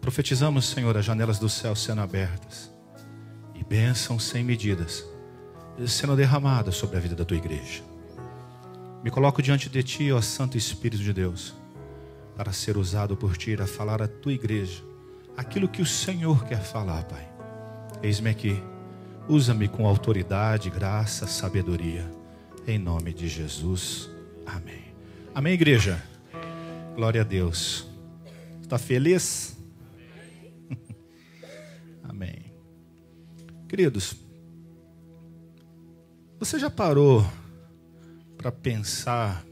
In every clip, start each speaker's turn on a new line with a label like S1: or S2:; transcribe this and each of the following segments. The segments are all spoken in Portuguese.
S1: Profetizamos, Senhor, as janelas do céu sendo abertas e bênçãos sem medidas sendo derramadas sobre a vida da tua igreja. Me coloco diante de ti, ó Santo Espírito de Deus, para ser usado por ti a falar à tua igreja aquilo que o Senhor quer falar, Pai. Eis-me aqui, usa-me com autoridade, graça, sabedoria, em nome de Jesus, amém. Amém, igreja? Glória a Deus. Está feliz? Amém. Queridos, você já parou para pensar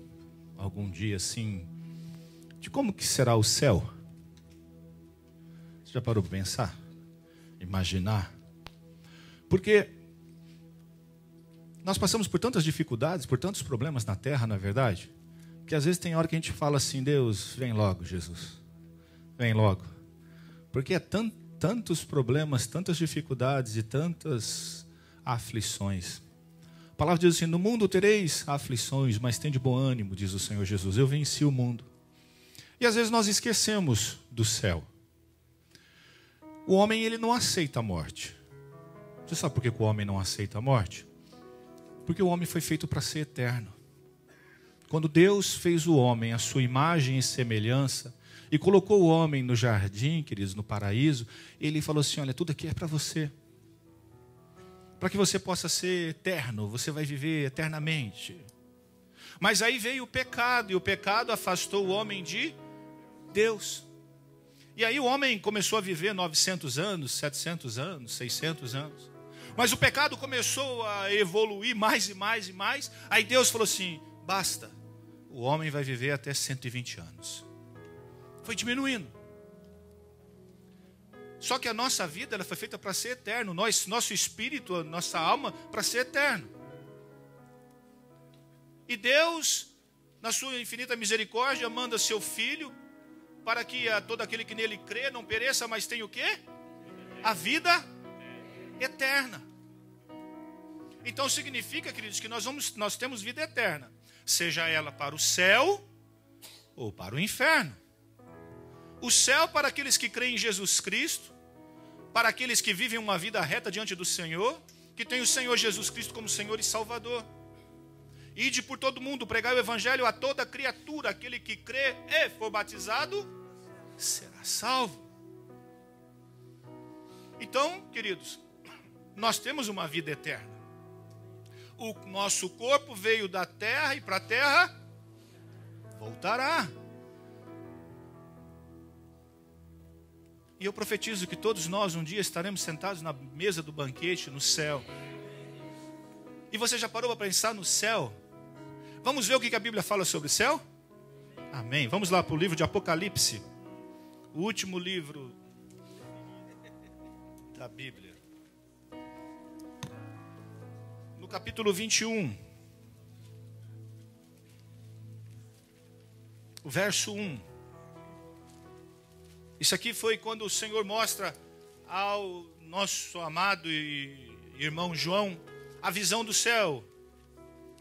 S1: algum dia assim de como que será o céu? Você já parou para pensar? Imaginar? Porque nós passamos por tantas dificuldades, por tantos problemas na terra, na verdade, que às vezes tem hora que a gente fala assim: Deus, vem logo, Jesus, vem logo. Porque é tantos problemas, tantas dificuldades e tantas aflições. A palavra diz assim: no mundo tereis aflições, mas tende bom ânimo, diz o Senhor Jesus, eu venci o mundo. E às vezes nós esquecemos do céu. O homem, ele não aceita a morte. Você sabe por que o homem não aceita a morte? Porque o homem foi feito para ser eterno. Quando Deus fez o homem à sua imagem e semelhança e colocou o homem no jardim, queridos, no paraíso, ele falou assim: olha, tudo aqui é para você. Para que você possa ser eterno, você vai viver eternamente. Mas aí veio o pecado, e o pecado afastou o homem de Deus. E aí o homem começou a viver 900 anos, 700 anos, 600 anos. Mas o pecado começou a evoluir mais e mais e mais. Aí Deus falou assim: basta, o homem vai viver até 120 anos. Foi diminuindo. Só que a nossa vida, ela foi feita para ser eterno. Nosso espírito, nossa alma, para ser eterno. E Deus, na sua infinita misericórdia, manda seu Filho para que todo aquele que nele crê não pereça, mas tenha o quê? A vida eterna. Então significa, queridos, que nós temos vida eterna, seja ela para o céu ou para o inferno. O céu para aqueles que creem em Jesus Cristo, para aqueles que vivem uma vida reta diante do Senhor, que tem o Senhor Jesus Cristo como Senhor e Salvador. Ide por todo mundo, pregai o evangelho a toda criatura, aquele que crê e for batizado, será salvo. Então, queridos, nós temos uma vida eterna. O nosso corpo veio da terra e para a terra voltará. E eu profetizo que todos nós um dia estaremos sentados na mesa do banquete no céu. E você já parou para pensar no céu? Vamos ver o que a Bíblia fala sobre o céu? Amém. Vamos lá para o livro de Apocalipse. O último livro da Bíblia. No capítulo 21. O verso 1. Isso aqui foi quando o Senhor mostra ao nosso amado e irmão João a visão do céu.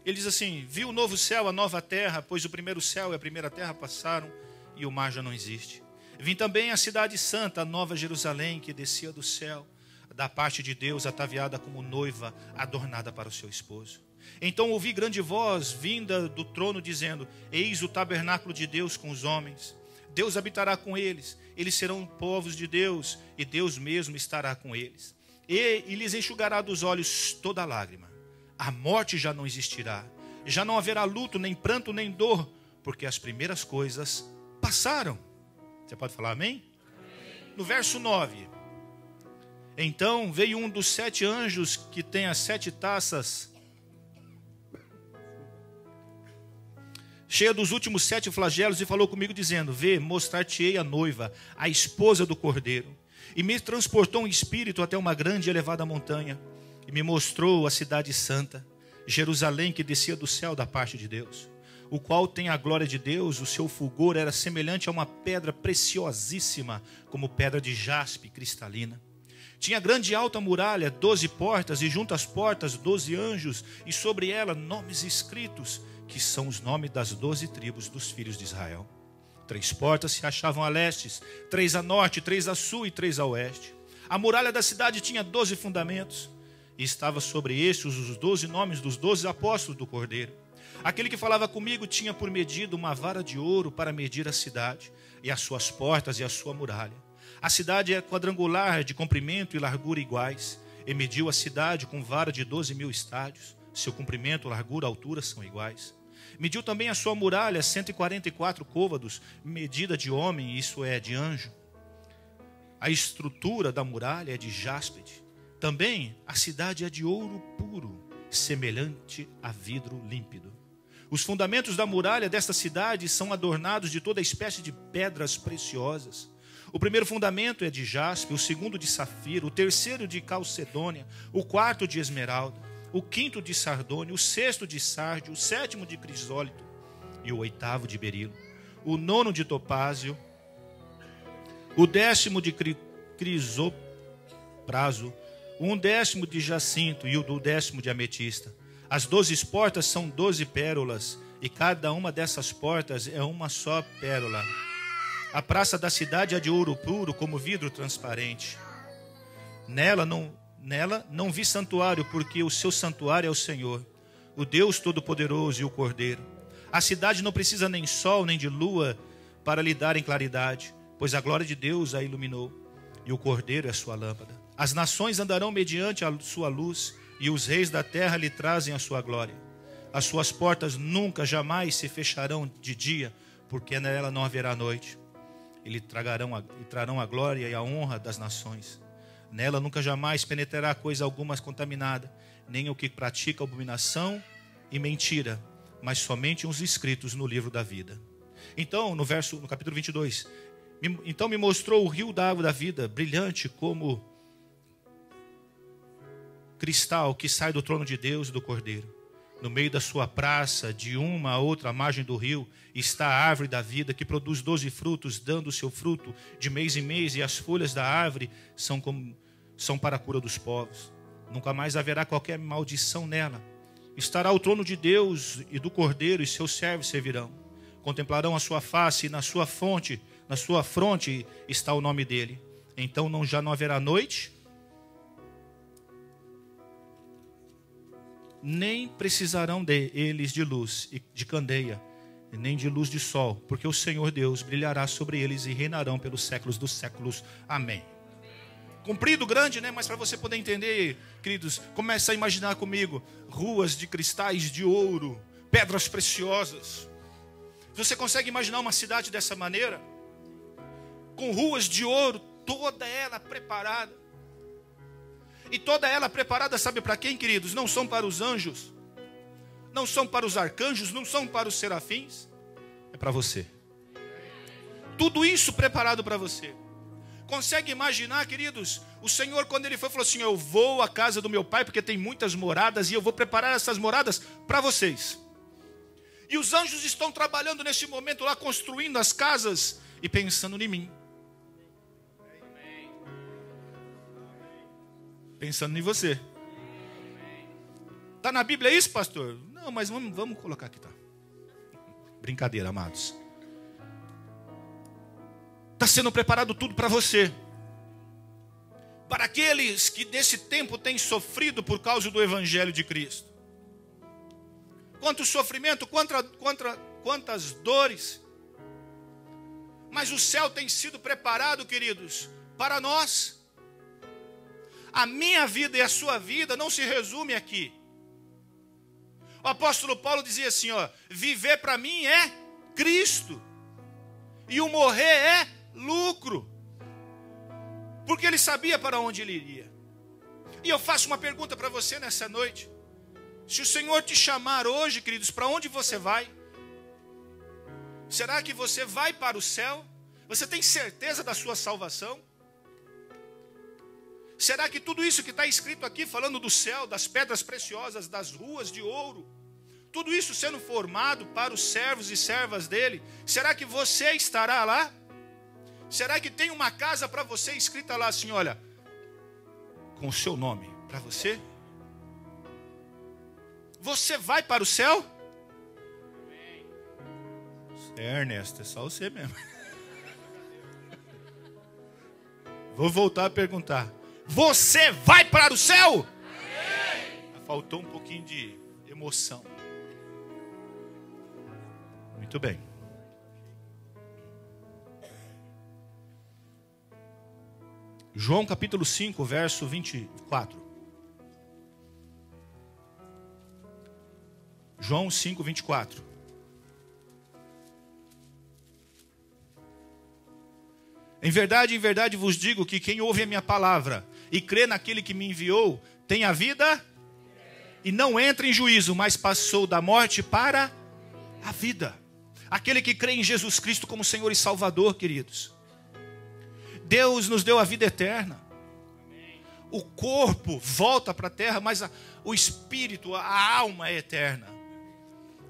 S1: Ele diz assim: vi o novo céu, a nova terra, pois o primeiro céu e a primeira terra passaram e o mar já não existe. Vi também a cidade santa, a nova Jerusalém, que descia do céu, da parte de Deus, ataviada como noiva, adornada para o seu esposo. Então ouvi grande voz vinda do trono dizendo: eis o tabernáculo de Deus com os homens. Deus habitará com eles, eles serão povos de Deus, e Deus mesmo estará com eles. E lhes enxugará dos olhos toda lágrima. A morte já não existirá, já não haverá luto, nem pranto, nem dor, porque as primeiras coisas passaram. Você pode falar amém? Amém. No verso 9. Então veio um dos 7 anjos que tem as 7 taças, cheia dos últimos 7 flagelos, e falou comigo dizendo: vê, mostrar-te-ei a noiva, a esposa do Cordeiro. E me transportou em espírito até uma grande e elevada montanha, e me mostrou a cidade santa, Jerusalém, que descia do céu da parte de Deus, o qual tem a glória de Deus. O seu fulgor era semelhante a uma pedra preciosíssima, como pedra de jaspe cristalina. Tinha grande e alta muralha, 12 portas, e junto às portas 12 anjos, e sobre ela nomes escritos, que são os nomes das 12 tribos dos filhos de Israel. 3 portas se achavam a leste, 3 a norte, 3 a sul e 3 a oeste. A muralha da cidade tinha 12 fundamentos, e estava sobre estes os 12 nomes dos 12 apóstolos do Cordeiro. Aquele que falava comigo tinha por medida uma vara de ouro para medir a cidade, e as suas portas e a sua muralha. A cidade é quadrangular, de comprimento e largura iguais, e mediu a cidade com vara de 12.000 estádios. Seu comprimento, largura e altura são iguais. Mediu também a sua muralha, 144 côvados, medida de homem, isso é, de anjo. A estrutura da muralha é de jáspide. Também a cidade é de ouro puro, semelhante a vidro límpido. Os fundamentos da muralha desta cidade são adornados de toda espécie de pedras preciosas. O primeiro fundamento é de jaspe, o segundo de safiro, o terceiro de calcedônia, o quarto de esmeralda, o quinto de sardônio, o sexto de sárdio, o sétimo de crisólito e o oitavo de berilo, o nono de topázio, o 10º de crisopraso, o 11º de jacinto e o 10º de ametista. As 12 portas são 12 pérolas, e cada uma dessas portas é uma só pérola. A praça da cidade é de ouro puro, como vidro transparente. Nela não vi santuário, porque o seu santuário é o Senhor, o Deus Todo-Poderoso e o Cordeiro. A cidade não precisa nem sol nem de lua para lhe darem claridade, pois a glória de Deus a iluminou, e o Cordeiro é a sua lâmpada. As nações andarão mediante a sua luz, e os reis da terra lhe trazem a sua glória. As suas portas nunca, jamais se fecharão de dia, porque nela não haverá noite. E trarão a glória e a honra das nações. Nela nunca jamais penetrará coisa alguma contaminada, nem o que pratica abominação e mentira, mas somente os inscritos no livro da vida. Então, no capítulo 22, então me mostrou o rio da água da vida, brilhante como cristal que sai do trono de Deus e do Cordeiro. No meio da sua praça, de uma a outra margem do rio, está a árvore da vida, que produz 12 frutos, dando o seu fruto de mês em mês, e as folhas da árvore são para a cura dos povos. Nunca mais haverá qualquer maldição nela. Estará o trono de Deus e do Cordeiro, e seus servos servirão. Contemplarão a sua face, e na sua fronte está o nome dele. Então já não haverá noite, nem precisarão eles de luz e de candeia, nem de luz de sol, porque o Senhor Deus brilhará sobre eles e reinarão pelos séculos dos séculos. Amém. Comprido, grande, né? Mas para você poder entender, queridos, começa a imaginar comigo ruas de cristais de ouro, pedras preciosas. Você consegue imaginar uma cidade dessa maneira? Com ruas de ouro, toda ela preparada. E toda ela preparada, sabe para quem, queridos? Não são para os anjos, não são para os arcanjos, não são para os serafins, é para você. Tudo isso preparado para você. Consegue imaginar, queridos? O Senhor, quando ele falou assim: eu vou à casa do meu pai, porque tem muitas moradas, e eu vou preparar essas moradas para vocês. E os anjos estão trabalhando nesse momento lá, construindo as casas e pensando em mim. Pensando em você. Está na Bíblia isso, pastor? Não, mas vamos colocar aqui, tá? Brincadeira, amados. Está sendo preparado tudo para você. Para aqueles que desse tempo têm sofrido por causa do Evangelho de Cristo. Quanto sofrimento, quantas dores. Mas o céu tem sido preparado, queridos, para nós. A minha vida e a sua vida não se resume aqui. O apóstolo Paulo dizia assim, viver para mim é Cristo, e o morrer é lucro, porque ele sabia para onde ele iria. E eu faço uma pergunta para você nessa noite: se o Senhor te chamar hoje, queridos, para onde você vai? Será que você vai para o céu? Você tem certeza da sua salvação? Será que tudo isso que está escrito aqui, falando do céu, das pedras preciosas, das ruas de ouro, tudo isso sendo formado para os servos e servas dele, será que você estará lá? Será que tem uma casa para você escrita lá assim, olha, com o seu nome, para você? Você vai para o céu? Ernesto, é só você mesmo. Vou voltar a perguntar. Você vai para o céu? Faltou um pouquinho de emoção. Muito bem. João capítulo 5, verso 24. João 5, 24. Em verdade vos digo que quem ouve a minha palavra e crê naquele que me enviou, tem a vida e não entra em juízo, mas passou da morte para a vida. Aquele que crê em Jesus Cristo como Senhor e Salvador, queridos. Deus nos deu a vida eterna. O corpo volta para a terra, mas o espírito, a alma é eterna.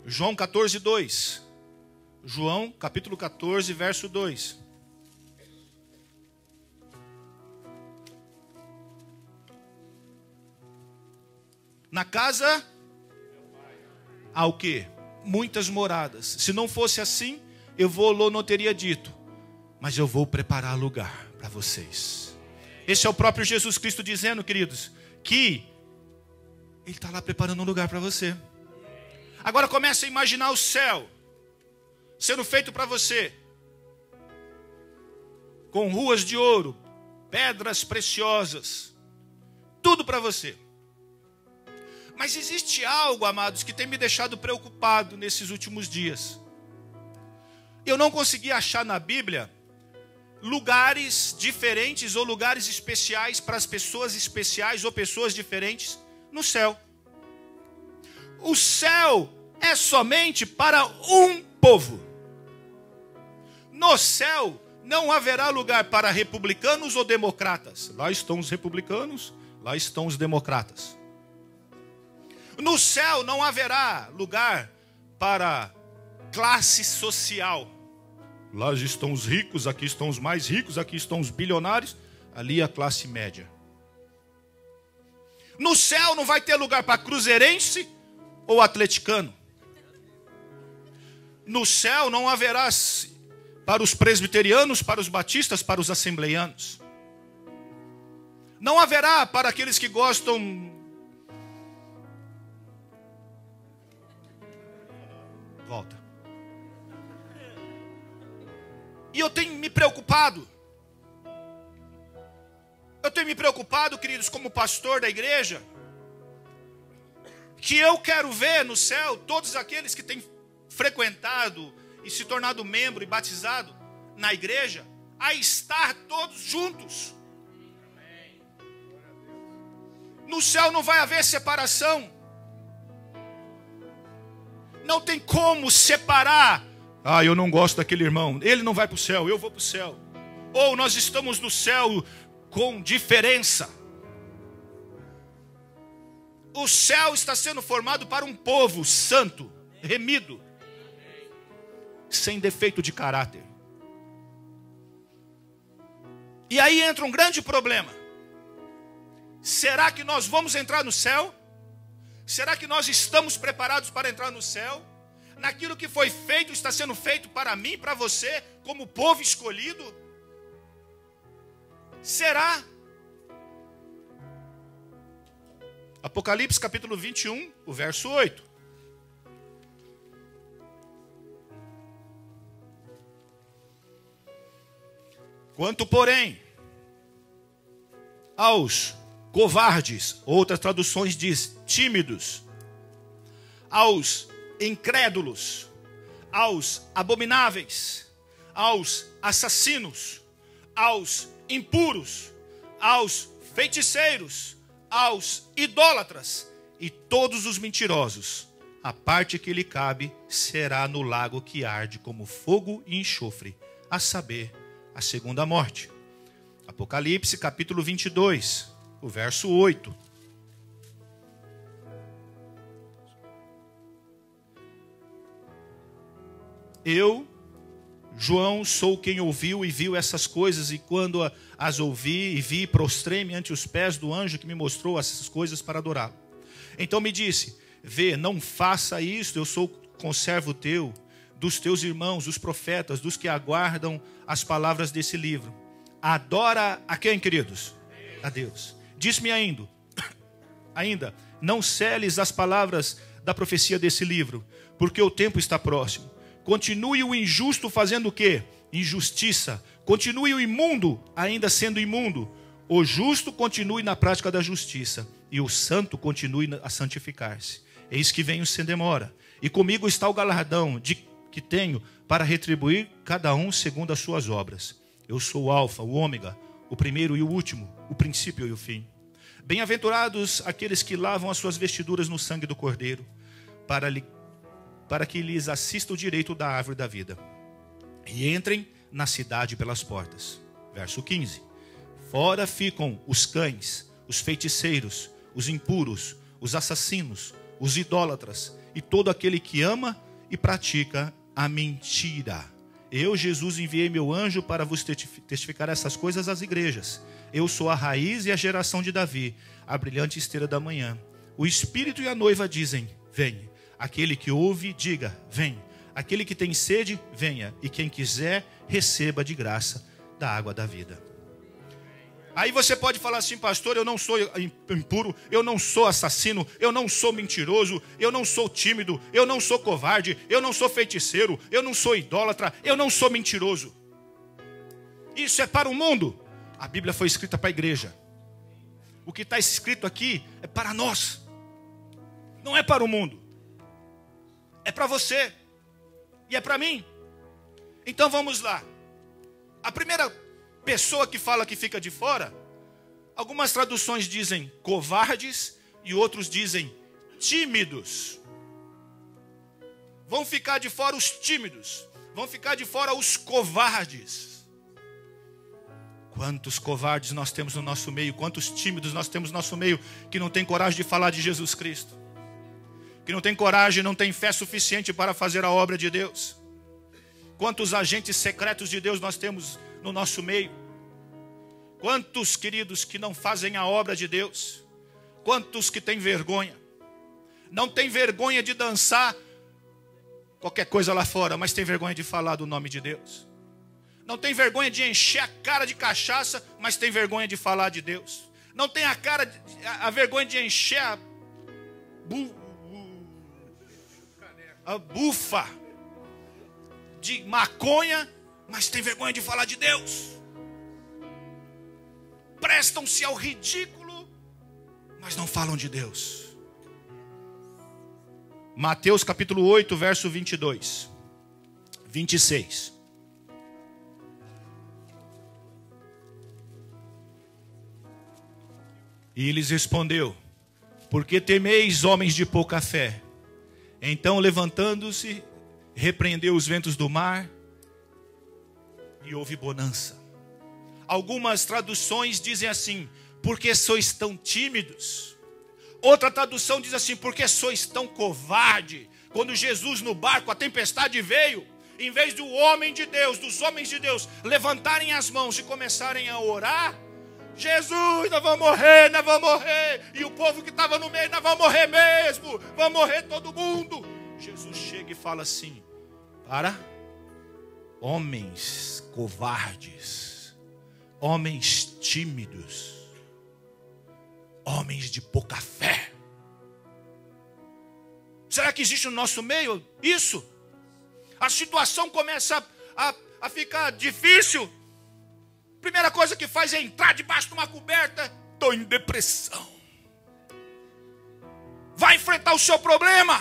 S1: João 14, 2. João capítulo 14, verso 2. Na casa há o quê? Muitas moradas. Se não fosse assim, eu não teria dito. Mas eu vou preparar lugar para vocês. Esse é o próprio Jesus Cristo dizendo, queridos, que Ele está lá preparando um lugar para você. Agora comece a imaginar o céu sendo feito para você. Com ruas de ouro, pedras preciosas. Tudo para você. Mas existe algo, amados, que tem me deixado preocupado nesses últimos dias. Eu não consegui achar na Bíblia lugares diferentes ou lugares especiais para as pessoas especiais ou pessoas diferentes no céu. O céu é somente para um povo. No céu não haverá lugar para republicanos ou democratas. Lá estão os republicanos, lá estão os democratas. No céu não haverá lugar para classe social. Lá estão os ricos, aqui estão os mais ricos, aqui estão os bilionários, ali a classe média. No céu não vai ter lugar para cruzeirense ou atleticano. No céu não haverá para os presbiterianos, para os batistas, para os assembleianos. Não haverá para aqueles que gostam... Volta. E eu tenho me preocupado. Eu tenho me preocupado, queridos, como pastor da igreja, que eu quero ver no céu todos aqueles que têm frequentado e se tornado membro e batizado na igreja, a estar todos juntos. No céu não vai haver separação. Não tem como separar. Ah, eu não gosto daquele irmão. Ele não vai para o céu, eu vou para o céu. Ou nós estamos no céu com diferença. O céu está sendo formado para um povo santo, remido, sem defeito de caráter. E aí entra um grande problema. Será que nós vamos entrar no céu? Será que nós estamos preparados para entrar no céu? Naquilo que foi feito, está sendo feito para mim, para você, como povo escolhido? Será? Apocalipse capítulo 21, o verso 8. Quanto, porém, aos covardes, outras traduções diz tímidos, aos incrédulos, aos abomináveis, aos assassinos, aos impuros, aos feiticeiros, aos idólatras e todos os mentirosos, a parte que lhe cabe será no lago que arde como fogo e enxofre, a saber, a segunda morte. Apocalipse capítulo 22, o verso 8. Eu, João, sou quem ouviu e viu essas coisas, e quando as ouvi e vi, prostrei-me ante os pés do anjo que me mostrou essas coisas para adorá-lo. Então me disse: vê, não faça isto, eu sou conservo teu dos teus irmãos, os profetas, dos que aguardam as palavras desse livro. Adora a quem, queridos? A Deus. Diz-me ainda, não celes as palavras da profecia desse livro, porque o tempo está próximo. Continue o injusto fazendo o quê? Injustiça. Continue o imundo ainda sendo imundo. O justo continue na prática da justiça, e o santo continue a santificar-se. Eis que venho sem demora, e comigo está o galardão que tenho para retribuir cada um segundo as suas obras. Eu sou o Alfa, o Ômega, o primeiro e o último, o princípio e o fim. Bem-aventurados aqueles que lavam as suas vestiduras no sangue do Cordeiro, para que lhes assista o direito da árvore da vida, e entrem na cidade pelas portas. Verso 15. Fora ficam os cães, os feiticeiros, os impuros, os assassinos, os idólatras e todo aquele que ama e pratica a mentira. Eu, Jesus, enviei meu anjo para vos testificar essas coisas às igrejas. Eu sou a raiz e a geração de Davi, a brilhante estrela da manhã. O Espírito e a noiva dizem, vem. Aquele que ouve, diga, vem. Aquele que tem sede, venha. E quem quiser, receba de graça da água da vida. Aí você pode falar assim, pastor, eu não sou impuro, eu não sou assassino, eu não sou mentiroso, eu não sou tímido, eu não sou covarde, eu não sou feiticeiro, eu não sou idólatra, eu não sou mentiroso. Isso é para o mundo. A Bíblia foi escrita para a igreja. O que está escrito aqui é para nós. Não é para o mundo. É para você. E é para mim. Então vamos lá. A primeira pessoa que fala que fica de fora, algumas traduções dizem covardes e outros dizem tímidos. Vão ficar de fora os tímidos. Vão ficar de fora os covardes. Quantos covardes nós temos no nosso meio, quantos tímidos nós temos no nosso meio, que não tem coragem de falar de Jesus Cristo, que não tem coragem, não tem fé suficiente para fazer a obra de Deus. Quantos agentes secretos de Deus nós temos no nosso meio? Quantos, queridos, que não fazem a obra de Deus? Quantos que têm vergonha? Não tem vergonha de dançar qualquer coisa lá fora, mas tem vergonha de falar do nome de Deus. Não tem vergonha de encher a cara de cachaça, mas tem vergonha de falar de Deus. Não tem a vergonha de encher a bufa de maconha, mas tem vergonha de falar de Deus. Prestam-se ao ridículo, mas não falam de Deus. Mateus capítulo 8, verso 22, 26. E lhes respondeu, por que temeis, homens de pouca fé? Então, levantando-se, repreendeu os ventos do mar e houve bonança. Algumas traduções dizem assim, porque sois tão tímidos. Outra tradução diz assim, porque sois tão covarde. Quando Jesus no barco, a tempestade veio, em vez do homem de Deus, dos homens de Deus, levantarem as mãos e começarem a orar, Jesus, nós vamos morrer, nós vamos morrer. E o povo que estava no meio, nós vamos morrer mesmo, vamos morrer todo mundo. Jesus chega e fala assim, para homens covardes, homens tímidos, homens de pouca fé. Será que existe no nosso meio isso? A situação começa a ficar difícil. Primeira coisa que faz é entrar debaixo de uma coberta. Estou em depressão. Vai enfrentar o seu problema.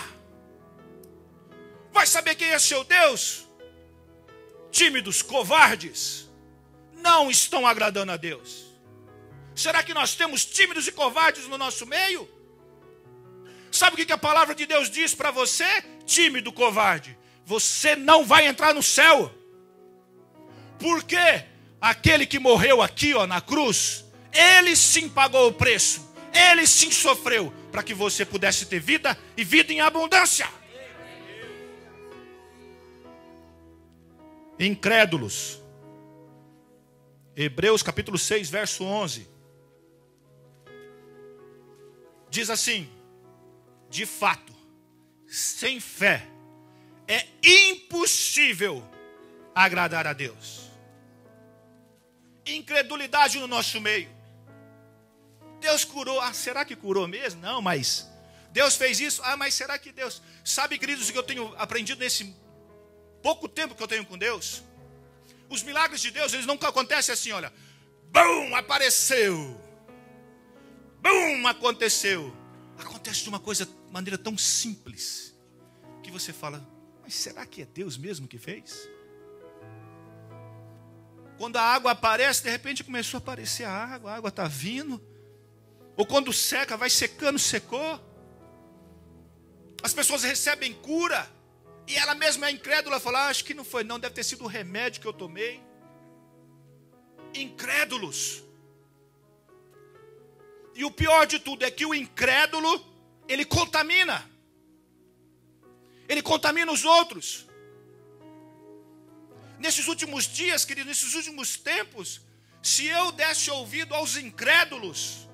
S1: Vai saber quem é seu Deus. Tímidos, covardes, não estão agradando a Deus. Será que nós temos tímidos e covardes no nosso meio? Sabe o que a palavra de Deus diz para você? Tímido, covarde, você não vai entrar no céu. Por quê? Aquele que morreu aqui, na cruz, ele sim pagou o preço, ele sim sofreu, para que você pudesse ter vida e vida em abundância. Incrédulos. Hebreus capítulo 6, verso 11. Diz assim, de fato, sem fé é impossível agradar a Deus. Incredulidade no nosso meio. Deus curou. Ah, será que curou mesmo? Não, mas Deus fez isso. Ah, mas será que Deus... Sabe, queridos, o que eu tenho aprendido nesse pouco tempo que eu tenho com Deus? Os milagres de Deus, eles nunca acontecem assim, olha. Bum, apareceu. Bum, aconteceu. Acontece de uma maneira tão simples, que você fala, mas será que é Deus mesmo que fez? Quando a água aparece, de repente começou a aparecer a água está vindo. Ou quando seca, vai secando, secou. As pessoas recebem cura. E ela mesma é incrédula, fala, acho que não foi não, deve ter sido o remédio que eu tomei. Incrédulos. E o pior de tudo é que o incrédulo, ele contamina. Ele contamina os outros. Nesses últimos dias, querido, nesses últimos tempos, se eu desse ouvido aos incrédulos,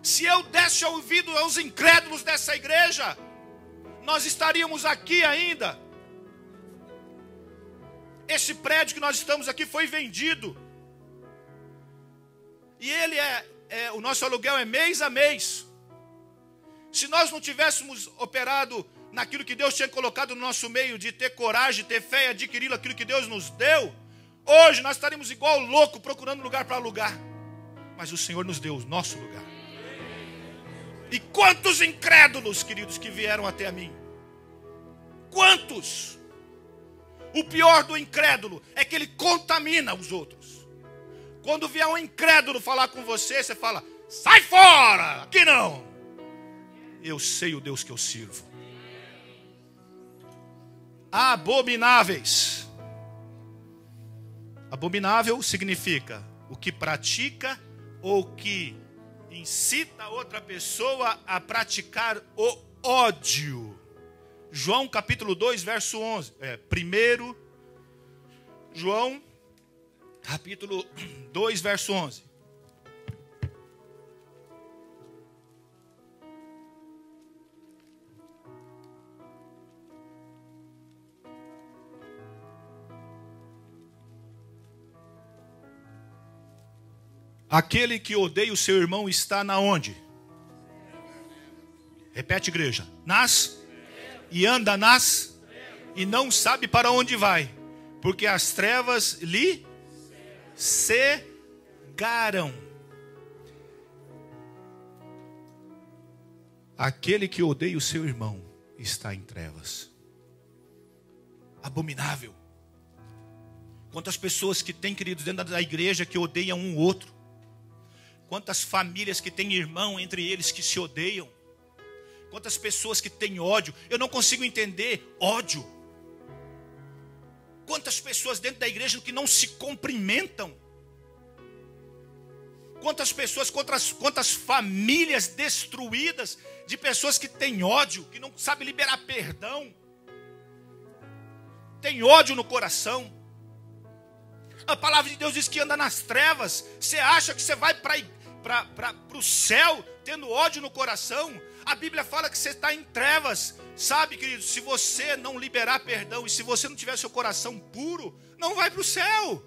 S1: se eu desse ouvido aos incrédulos dessa igreja, nós estaríamos aqui ainda. Esse prédio que nós estamos aqui foi vendido. E ele o nosso aluguel é mês a mês. Se nós não tivéssemos operado naquilo que Deus tinha colocado no nosso meio, de ter coragem, ter fé e adquirir aquilo que Deus nos deu, hoje nós estaríamos igual louco procurando lugar para alugar. Mas o Senhor nos deu o nosso lugar. E quantos incrédulos, queridos, que vieram até a mim? Quantos? O pior do incrédulo é que ele contamina os outros. Quando vier um incrédulo falar com você, você fala, sai fora, aqui não. Eu sei o Deus que eu sirvo. Abomináveis. Abominável significa o que pratica ou que incita outra pessoa a praticar o ódio. João capítulo 2, verso 11. 1 João capítulo 2, verso 11. Aquele que odeia o seu irmão está na onde? Repete, igreja. E anda e não sabe para onde vai, porque as trevas lhe cegaram. Aquele que odeia o seu irmão está em trevas. Abominável. Quantas pessoas que tem, queridos, dentro da igreja que odeiam um outro. Quantas famílias que têm irmão entre eles que se odeiam. Quantas pessoas que têm ódio. Eu não consigo entender ódio. Quantas pessoas dentro da igreja que não se cumprimentam. Quantas pessoas, quantas famílias destruídas de pessoas que têm ódio, que não sabem liberar perdão. Tem ódio no coração. A palavra de Deus diz que anda nas trevas. Você acha que você vai para o céu tendo ódio no coração? A Bíblia fala que você está em trevas. Sabe, querido, se você não liberar perdão e se você não tiver seu coração puro, não vai para o céu.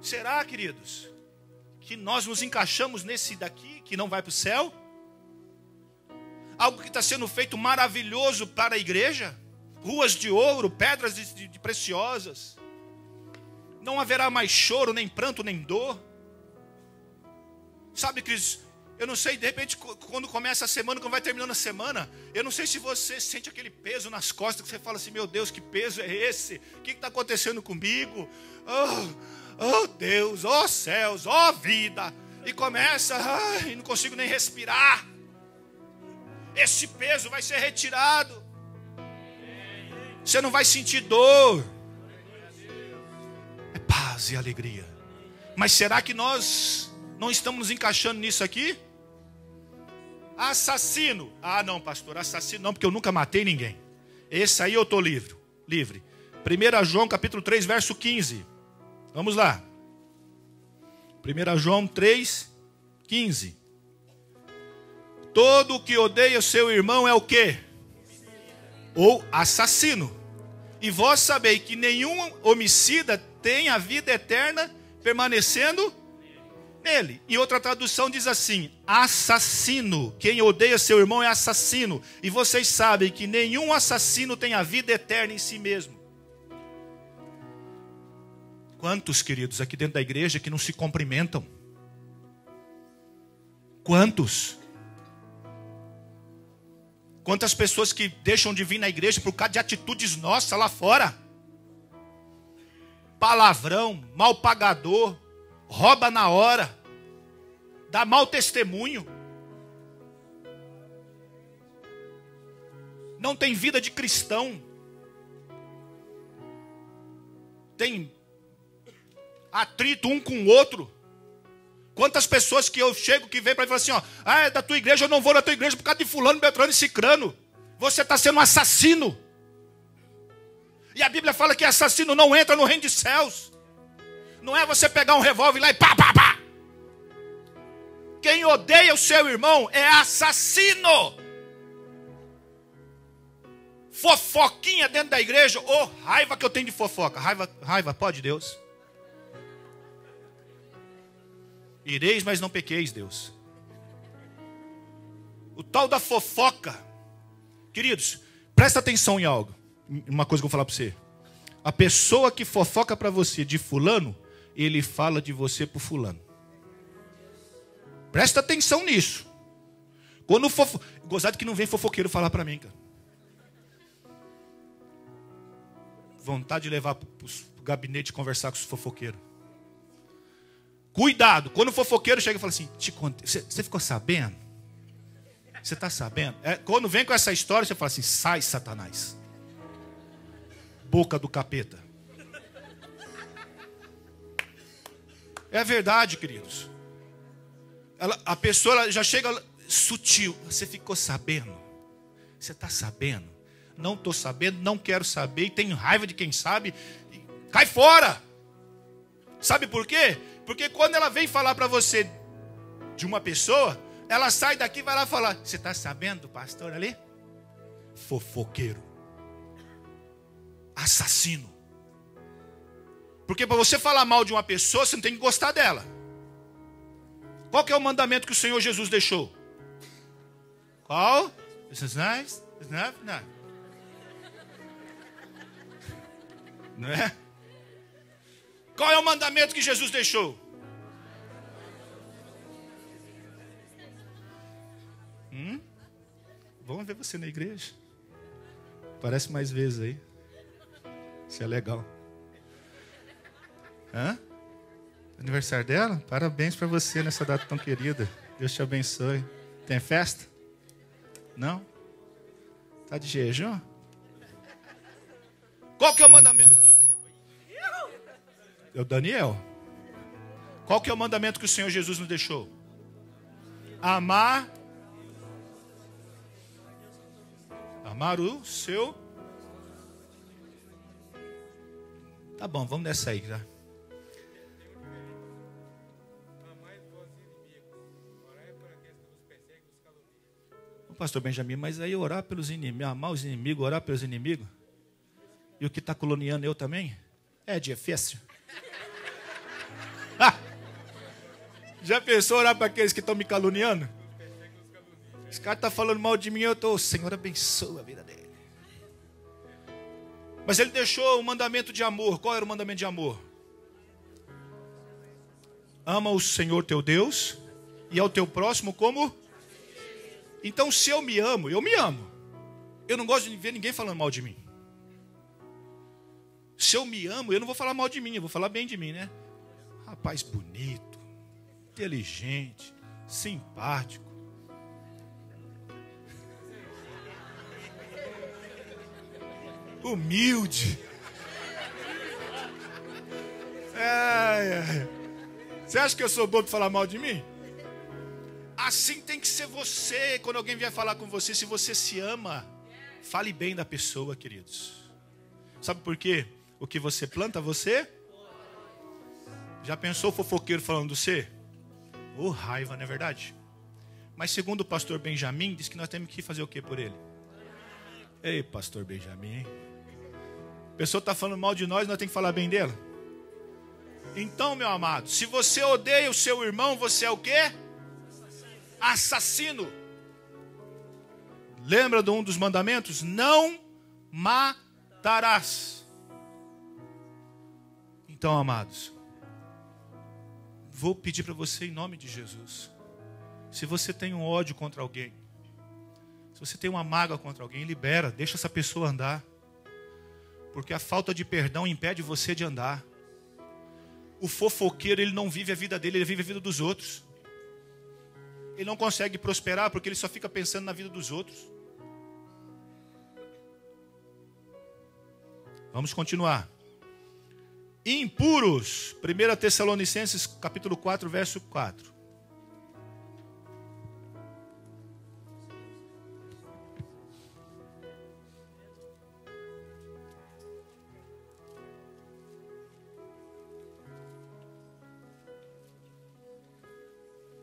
S1: Será, queridos, que nós nos encaixamos nesse daqui que não vai para o céu? Algo que está sendo feito maravilhoso para a igreja. Ruas de ouro, pedras de preciosas. Não haverá mais choro, nem pranto, nem dor. Sabe, Cris, eu não sei, de repente, quando começa a semana, quando vai terminando a semana, eu não sei se você sente aquele peso nas costas, que você fala assim, meu Deus, que peso é esse? O que está acontecendo comigo? Oh Deus, oh céus, oh vida. E começa, não consigo nem respirar. Esse peso vai ser retirado. Você não vai sentir dor. É paz e alegria. Mas será que nós não estamos nos encaixando nisso aqui? Assassino. Ah, não, pastor, assassino não, porque eu nunca matei ninguém. Esse aí eu estou livre. 1 João capítulo 3, verso 15. Vamos lá. 1 João 3, 15. Todo o que odeia o seu irmão é o quê? Ou assassino. E vós sabeis que nenhum homicida tem a vida eterna permanecendo nele. E outra tradução diz assim: assassino. Quem odeia seu irmão é assassino. E vocês sabem que nenhum assassino tem a vida eterna em si mesmo. Quantos, queridos, aqui dentro da igreja que não se cumprimentam? Quantos? Quantas pessoas que deixam de vir na igreja por causa de atitudes nossas lá fora? Palavrão, mal pagador, rouba na hora, dá mau testemunho, não tem vida de cristão, tem atrito um com o outro. Quantas pessoas que eu chego que vem para mim e falam assim, ó, é da tua igreja, eu não vou na tua igreja por causa de fulano, beltrano e cicrano. Você está sendo um assassino. E a Bíblia fala que assassino não entra no reino dos céus. Não é você pegar um revólver lá e pá, pá, pá. Quem odeia o seu irmão é assassino. Fofoquinha dentro da igreja. Oh, raiva que eu tenho de fofoca. Raiva, pode Deus. Ireis, mas não pequeis, Deus. O tal da fofoca. Queridos, presta atenção em algo. Uma coisa que eu vou falar para você. A pessoa que fofoca para você de fulano, ele fala de você para fulano. Presta atenção nisso. Quando gozado que não vem fofoqueiro falar para mim, cara. Vontade de levar para o gabinete e conversar com os fofoqueiros. Cuidado, quando o fofoqueiro chega e fala assim, você ficou sabendo? Você está sabendo? Quando vem com essa história, você fala assim, sai Satanás. Boca do capeta. É verdade, queridos. A pessoa já chega sutil. Você ficou sabendo? Você está sabendo? Não estou sabendo, não quero saber, e tenho raiva de quem sabe. Cai fora! Sabe por quê? Porque quando ela vem falar para você de uma pessoa, ela sai daqui e vai lá falar, você está sabendo do pastor ali? Fofoqueiro. Assassino. Porque para você falar mal de uma pessoa, você não tem que gostar dela. Qual que é o mandamento que o Senhor Jesus deixou? Qual? This is nice. It's not. Não é? Qual é o mandamento que Jesus deixou? Vamos ver você na igreja. Parece mais vezes aí. Isso é legal. Aniversário dela? Parabéns para você nessa data tão querida. Deus te abençoe. Tem festa? Não? Tá de jejum? Qual que é o mandamento que... É o Daniel. Qual que é o mandamento que o Senhor Jesus nos deixou? Amar o seu... Tá bom, vamos nessa aí, já. O pastor Benjamin, mas aí orar pelos inimigos, amar os inimigos, orar pelos inimigos? E o que está caluniando eu também? É de Efésio. Já pensou orar para aqueles que estão me caluniando? Esse cara está falando mal de mim, eu estou, Senhor, abençoa a vida dele. Mas ele deixou o mandamento de amor. Qual era o mandamento de amor? Ama o Senhor teu Deus e ao teu próximo como? Então se eu me amo, eu me amo. Eu não gosto de ver ninguém falando mal de mim. Se eu me amo, eu não vou falar mal de mim, eu vou falar bem de mim, né? Rapaz bonito, inteligente, simpático. Humilde. Você acha que eu sou bobo de falar mal de mim? Assim tem que ser você. Quando alguém vier falar com você, se você se ama, fale bem da pessoa, queridos. Sabe por quê? O que você planta, você... Já pensou o fofoqueiro falando de você? Raiva, não é verdade? Mas segundo o pastor Benjamin, diz que nós temos que fazer o que por ele? Ei, pastor Benjamin. A pessoa está falando mal de nós temos que falar bem dela. Então, meu amado, se você odeia o seu irmão, você é o quê? Assassino. Lembra de um dos mandamentos? Não matarás. Então, amados, vou pedir para você em nome de Jesus. Se você tem um ódio contra alguém, se você tem uma mágoa contra alguém, libera, deixa essa pessoa andar. Porque a falta de perdão impede você de andar. O fofoqueiro, ele não vive a vida dele, ele vive a vida dos outros. Ele não consegue prosperar porque ele só fica pensando na vida dos outros. Vamos continuar. Impuros. 1 Tessalonicenses capítulo 4, verso 4.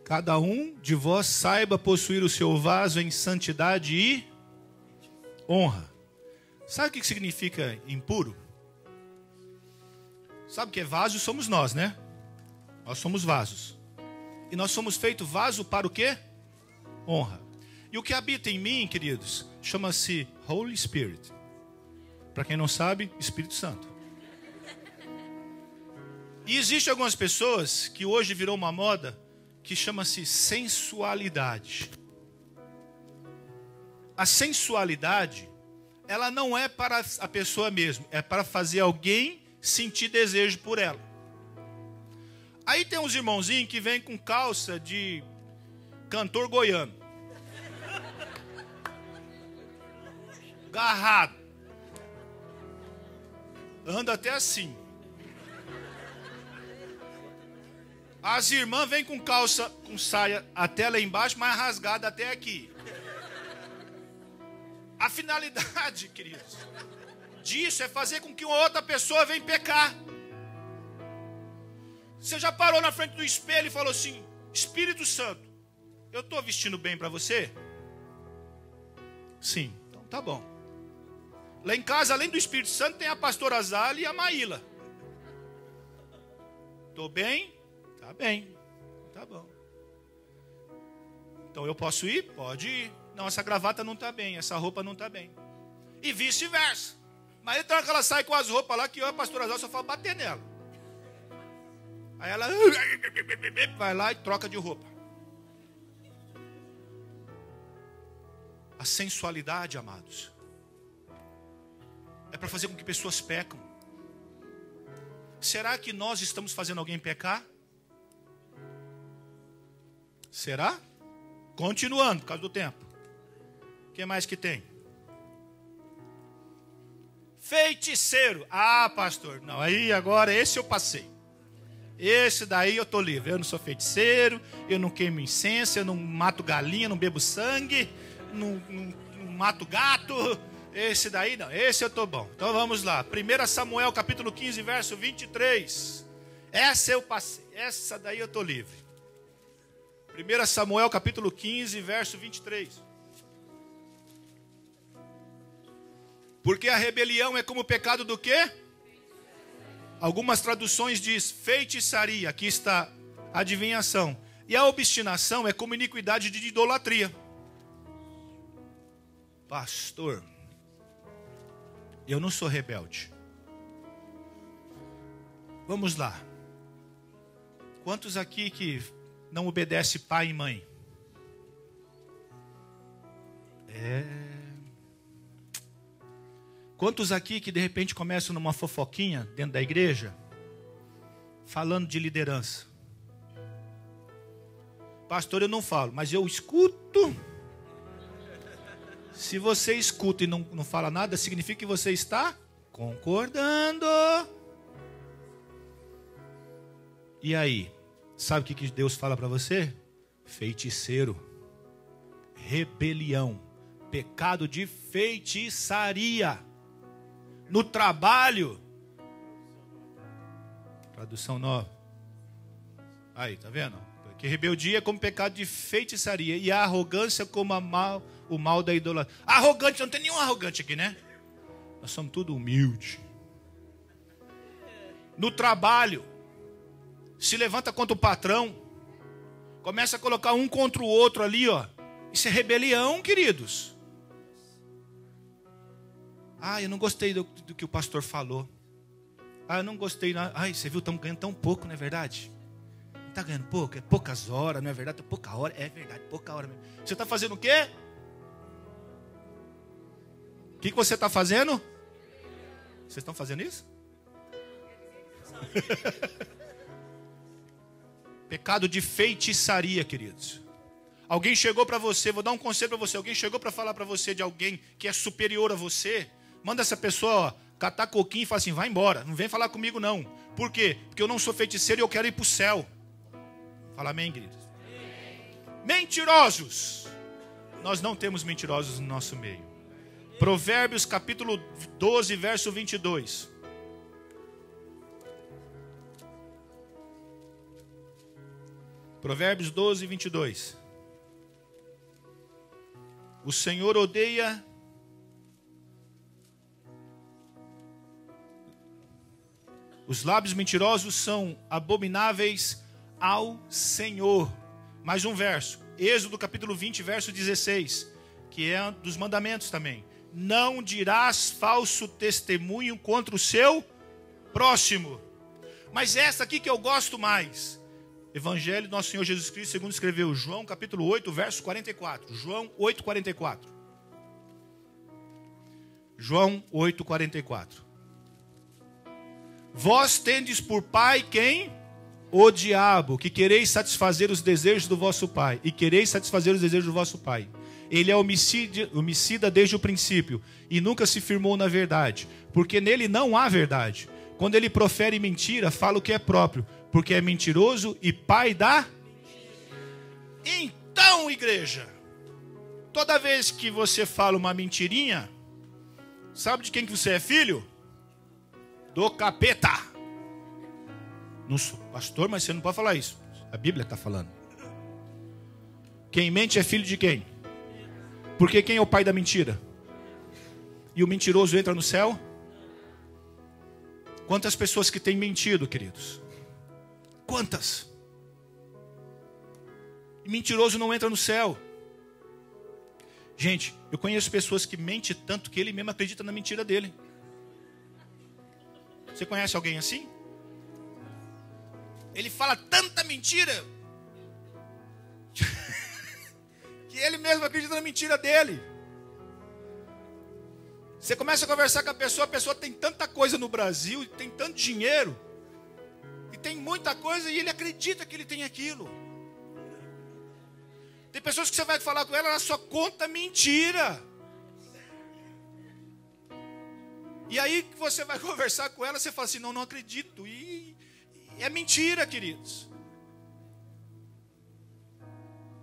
S1: Cada um de vós saiba possuir o seu vaso em santidade e honra. Sabe o que significa impuro? Sabe o que é vaso? Somos nós, né? Nós somos vasos. E nós somos feitos vaso para o quê? Honra. E o que habita em mim, queridos, chama-se Holy Spirit. Para quem não sabe, Espírito Santo. E existem algumas pessoas que hoje virou uma moda que chama-se sensualidade. A sensualidade, ela não é para a pessoa mesmo, é para fazer alguém sentir desejo por ela. Aí tem uns irmãozinhos que vêm com calça de cantor goiano. Garrado. Anda até assim. As irmãs vêm com calça, com saia até lá embaixo, mas rasgada até aqui. A finalidade, queridos, disso é fazer com que uma outra pessoa venha pecar. Você já parou na frente do espelho e falou assim: Espírito Santo, eu estou vestindo bem para você? Sim, então tá bom. Lá em casa, além do Espírito Santo, tem a pastora Zala e a Maíla. Estou bem? Tá bem, tá bom. Então eu posso ir? Pode ir. Não, essa gravata não está bem, essa roupa não está bem. E vice-versa. Mas então ela sai com as roupas lá que eu, a pastora Zala, só fala bater nela. Aí ela vai lá e troca de roupa. A sensualidade, amados, é para fazer com que pessoas pecam. Será que nós estamos fazendo alguém pecar? Será? Continuando, por causa do tempo. O que mais que tem? Feiticeiro. Ah, pastor, não, aí agora esse eu passei. Esse daí eu estou livre. Eu não sou feiticeiro, eu não queimo incenso, eu não mato galinha, não bebo sangue, não mato gato. Esse daí não, esse eu estou bom. Então vamos lá. 1 Samuel capítulo 15, verso 23. Essa eu passei, essa daí eu estou livre. 1 Samuel capítulo 15, verso 23. Porque a rebelião é como o pecado do quê? Algumas traduções diz feitiçaria, aqui está adivinhação. E a obstinação é como iniquidade de idolatria. Pastor, eu não sou rebelde. Vamos lá. Quantos aqui que não obedece pai e mãe? Quantos aqui que de repente começam numa fofoquinha dentro da igreja, falando de liderança? Pastor, eu não falo, mas eu escuto. Se você escuta e não fala nada, significa que você está concordando. E aí? Sabe o que Deus fala para você? Feiticeiro, rebelião, pecado de feitiçaria. No trabalho. Tradução nova. Aí, tá vendo? Que rebeldia é como pecado de feitiçaria e a arrogância como o mal da idolatria. Arrogante, não tem nenhum arrogante aqui, né? Nós somos tudo humilde. No trabalho, se levanta contra o patrão, começa a colocar um contra o outro ali, ó. Isso é rebelião, queridos. Eu não gostei do que o pastor falou. Eu não gostei. Você viu, estamos ganhando tão pouco, não é verdade? Está ganhando pouco? É poucas horas, não é verdade? Pouca hora, é verdade, pouca hora mesmo. Você está fazendo o quê? O que você está fazendo? Vocês estão fazendo isso? Pecado de feitiçaria, queridos. Alguém chegou para você, vou dar um conselho para você. Alguém chegou para falar para você de alguém que é superior a você. Manda essa pessoa catar coquinho e falar assim, vai embora, não vem falar comigo não. Por quê? Porque eu não sou feiticeiro e eu quero ir para o céu. Fala amém, queridos. Mentirosos. Nós não temos mentirosos no nosso meio. Provérbios capítulo 12, verso 22. Provérbios 12, 22. O Senhor odeia os lábios mentirosos, são abomináveis ao Senhor. Mais um verso. Êxodo capítulo 20, verso 16. Que é dos mandamentos também. Não dirás falso testemunho contra o seu próximo. Mas essa aqui que eu gosto mais. Evangelho do nosso Senhor Jesus Cristo, segundo escreveu João capítulo 8, verso 44. João 8, 44. João 8, 44. Vós tendes por pai quem? O diabo, que quereis satisfazer os desejos do vosso pai. E quereis satisfazer os desejos do vosso pai. Ele é homicida desde o princípio, e nunca se firmou na verdade, porque nele não há verdade. Quando ele profere mentira, fala o que é próprio, porque é mentiroso e pai da... Então, igreja, toda vez que você fala uma mentirinha, sabe de quem que você é filho? Do capeta. Não sou pastor, mas você não pode falar isso. A Bíblia está falando. Quem mente é filho de quem? Porque quem é o pai da mentira? E o mentiroso entra no céu? Quantas pessoas que têm mentido, queridos? Quantas? E mentiroso não entra no céu. Gente, eu conheço pessoas que mentem tanto que ele mesmo acredita na mentira dele. Você conhece alguém assim? Ele fala tanta mentira que ele mesmo acredita na mentira dele. Você começa a conversar com a pessoa tem tanta coisa no Brasil, tem tanto dinheiro, e tem muita coisa, e ele acredita que ele tem aquilo. Tem pessoas que você vai falar com ela só conta mentira. E aí que você vai conversar com ela, você fala assim, não acredito. E é mentira, queridos.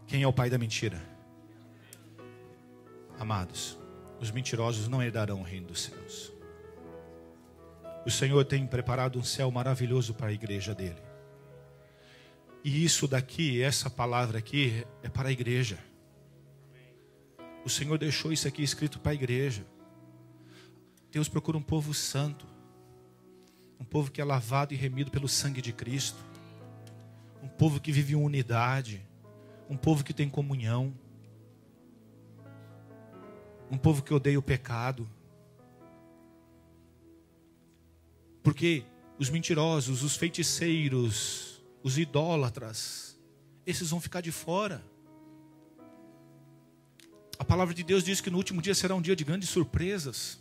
S1: Quem é o pai da mentira? Amados, os mentirosos não herdarão o reino dos céus. O Senhor tem preparado um céu maravilhoso para a igreja dele. E isso daqui, essa palavra aqui, é para a igreja. O Senhor deixou isso aqui escrito para a igreja. Deus procura um povo santo. Um povo que é lavado e remido pelo sangue de Cristo. Um povo que vive em unidade. Um povo que tem comunhão. Um povo que odeia o pecado. Porque os mentirosos, os feiticeiros, os idólatras, esses vão ficar de fora. A palavra de Deus diz que no último dia será um dia de grandes surpresas.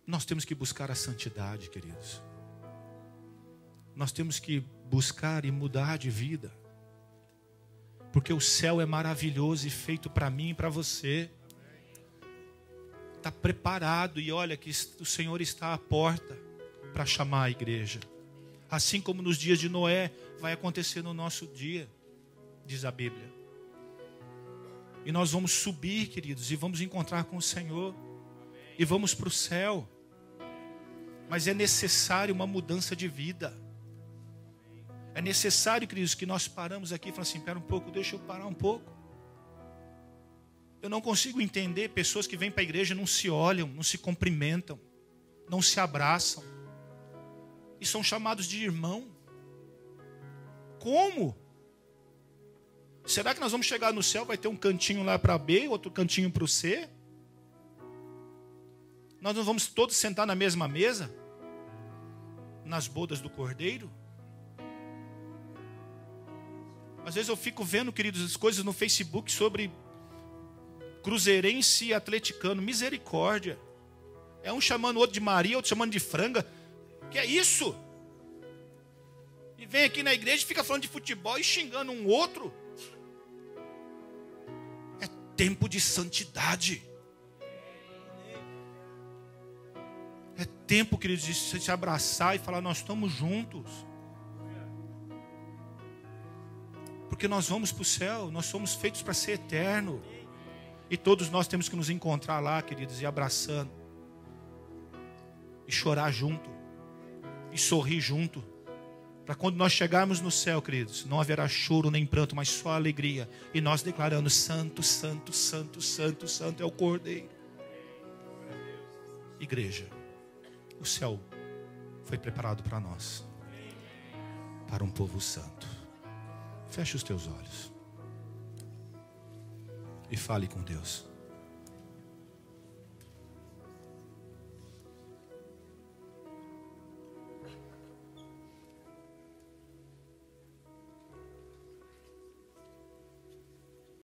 S1: Nós temos que buscar a santidade, queridos. Nós temos que buscar e mudar de vida. Porque o céu é maravilhoso e feito para mim e para você. Está preparado e olha que o Senhor está à porta para chamar a igreja. Assim como nos dias de Noé, vai acontecer no nosso dia, diz a Bíblia. E nós vamos subir, queridos, e vamos encontrar com o Senhor. E vamos para o céu. Mas é necessário uma mudança de vida. É necessário, queridos, que nós paramos aqui e falamos assim, espera um pouco, deixa eu parar um pouco. Eu não consigo entender pessoas que vêm para a igreja e não se olham, não se cumprimentam, não se abraçam. E são chamados de irmão. Como? Será que nós vamos chegar no céu, vai ter um cantinho lá para B, outro cantinho para o C? Nós não vamos todos sentar na mesma mesa? Nas bodas do Cordeiro? Às vezes eu fico vendo, queridos, as coisas no Facebook sobre cruzeirense e atleticano. Misericórdia. É um chamando o outro de Maria, outro chamando de franga. Que é isso? E vem aqui na igreja e fica falando de futebol e xingando um outro. É tempo de santidade. É tempo, queridos, de se abraçar e falar, nós estamos juntos. Porque nós vamos para o céu, nós somos feitos para ser eterno. E todos nós temos que nos encontrar lá, queridos, e abraçando. E chorar junto. E sorrir junto. Para quando nós chegarmos no céu, queridos, não haverá choro nem pranto, mas só alegria. E nós declarando, santo, santo, santo, santo, santo é o Cordeiro. Igreja, o céu foi preparado para nós. Para um povo santo. Feche os teus olhos. E fale com Deus.